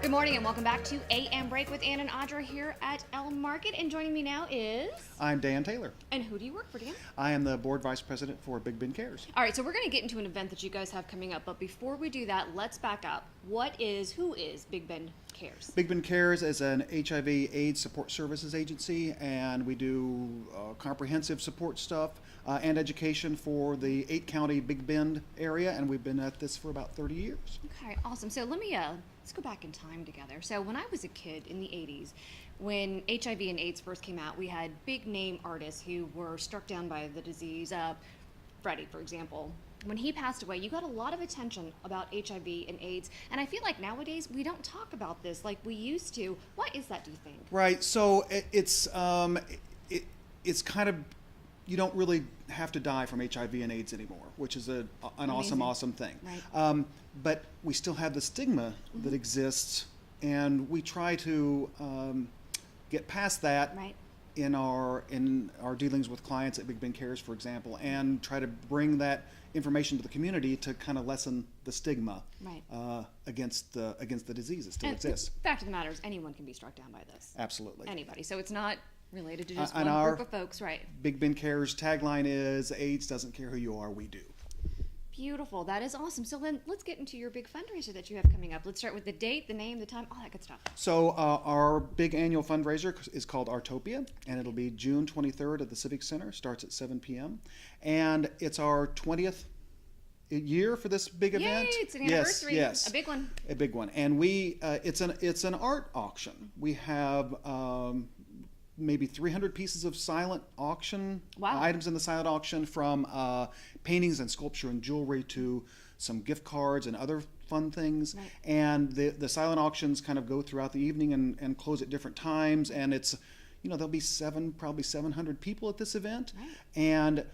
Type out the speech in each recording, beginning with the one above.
Good morning and welcome back to AM Break with Ann and Audra here at L Market. And joining me now is... I'm Dan Taylor. And who do you work for, Dan? I am the board vice president for Big Bend Cares. All right, so we're going to get into an event that you guys have coming up. But before we do that, let's back up. Who is Big Bend Cares? Big Bend Cares is an HIV/AIDS support services agency, and we do comprehensive support stuff and education for the 8-county Big Bend area, and we've been at this for about 30 years. Okay, awesome. So let's go back in time together. So when I was a kid in the 80s, when HIV and AIDS first came out, we had big name artists who were struck down by the disease. Freddie, for example. When he passed away, you got a lot of attention about HIV and AIDS, and I feel like nowadays we don't talk about this like we used to. Why is that, do you think? Right, so it's kind of, you don't really have to die from HIV and AIDS anymore, which is an awesome thing. Right. But we still have the stigma that exists, and we try to get past that. Right. In our dealings with clients at Big Bend Cares, for example, and try to bring that information to the community to kind of lessen the stigma Right. Against the disease that still And exists. fact of the matter is, anyone can be struck down by this. Absolutely. Anybody. So it's not related to just And one our group of folks, right? Big Bend Cares tagline is AIDS doesn't care who you are, we do. Beautiful. That is awesome. So then let's get into your big fundraiser that you have coming up. Let's start with the date, the name, the time, all that good stuff. So our big annual fundraiser is called Artopia, and it'll be June 23rd at the Civic Center. Starts at 7 p.m. And it's our 20th year for this big event. Yay, it's an anniversary. Yes, A big one. A big one. And it's an art auction. We have maybe 300 pieces of silent auction items in the silent auction, from paintings and sculpture and jewelry to some gift cards and other fun things. Right. And the silent auctions kind of go throughout the evening and close at different times. And it's, there'll be probably 700 people at this event. Right. And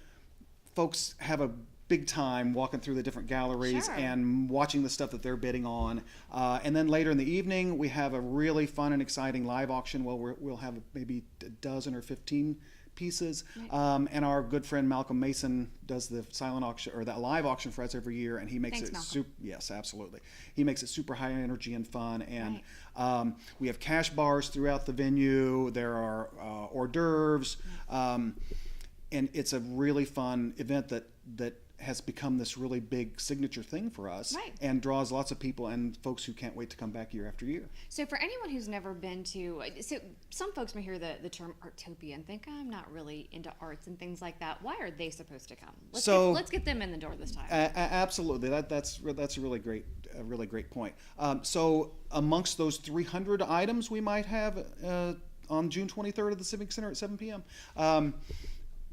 folks have a big time walking through the different galleries Sure. and watching the stuff that they're bidding on. And then later in the evening, we have a really fun and exciting live auction. We'll have maybe a dozen or 15 pieces. Right. And our good friend Malcolm Mason does the silent auction, or that live auction, for us every year, and he makes Thanks, it Malcolm. super. Yes, absolutely. He makes it super high energy and fun. And we have cash bars throughout the venue. There are hors d'oeuvres, and it's a really fun event that has become this really big signature thing for us. Right. And draws lots of people and folks who can't wait to come back year after year. So for anyone who's never been to, so some folks may hear the term Artopia and think, I'm not really into arts and things like that. Why are they supposed to come? Let's get them in the door this time. Absolutely. That's a really great point. So amongst those 300 items we might have on June 23rd at the Civic Center at 7 p.m.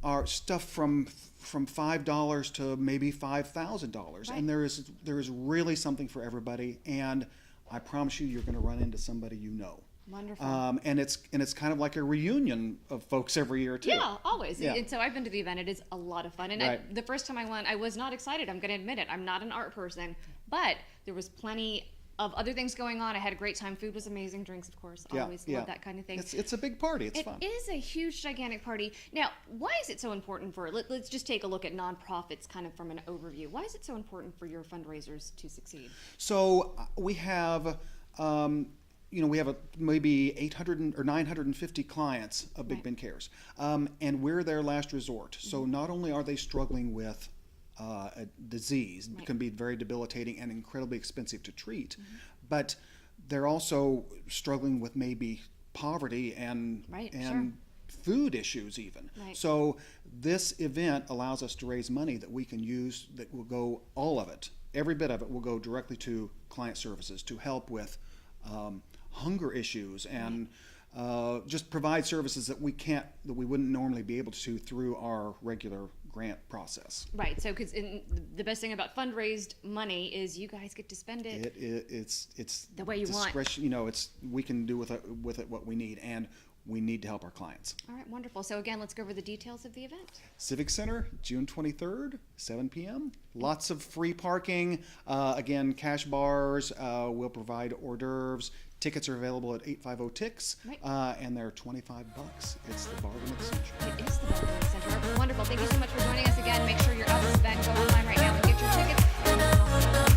Are stuff from $5 to maybe $5,000, Right. and there is really something for everybody. And I promise you're going to run into somebody you know. Wonderful. And it's kind of like a reunion of folks every year too. Yeah, always. Yeah. And so I've been to the event. It is a lot of fun. And Right. the first time I went, I was not excited. I'm going to admit it. I'm not an art person, but there was plenty of other things going on. I had a great time. Food was amazing. Drinks, of course. Always love that kind of thing. It's a big party. It's fun. It is a huge, gigantic party. Now, why is it so important let's just take a look at nonprofits kind of from an overview. Why is it so important for your fundraisers to succeed? So we have, we have maybe 800 or 950 clients of Big Right. Bend Cares, and we're their last resort. So not only are they struggling with a disease, Right. it can be very debilitating and incredibly expensive to treat, but they're also struggling with maybe poverty and Right, food issues even. Right. So this event allows us to raise money that we can use, that will go, all of it, every bit of it will go directly to client services to help with hunger issues and just provide services that we wouldn't normally be able to through our regular grant process. Right. So, because the best thing about fundraised money is you guys get to spend it. It's the way you want. Discretion. We can do with it what we need, and we need to help our clients. All right, wonderful. So again, let's go over the details of the event. Civic Center, June 23rd, 7 p.m. Lots of free parking. Again, cash bars. We'll provide hors d'oeuvres. Tickets are available at 850-TICKS, Right. and they're $25. It's the bargain of the century. It is the Bargain Center. Wonderful. Thank you so much for joining us again. Make sure you're at this event. Go online right now and get your tickets.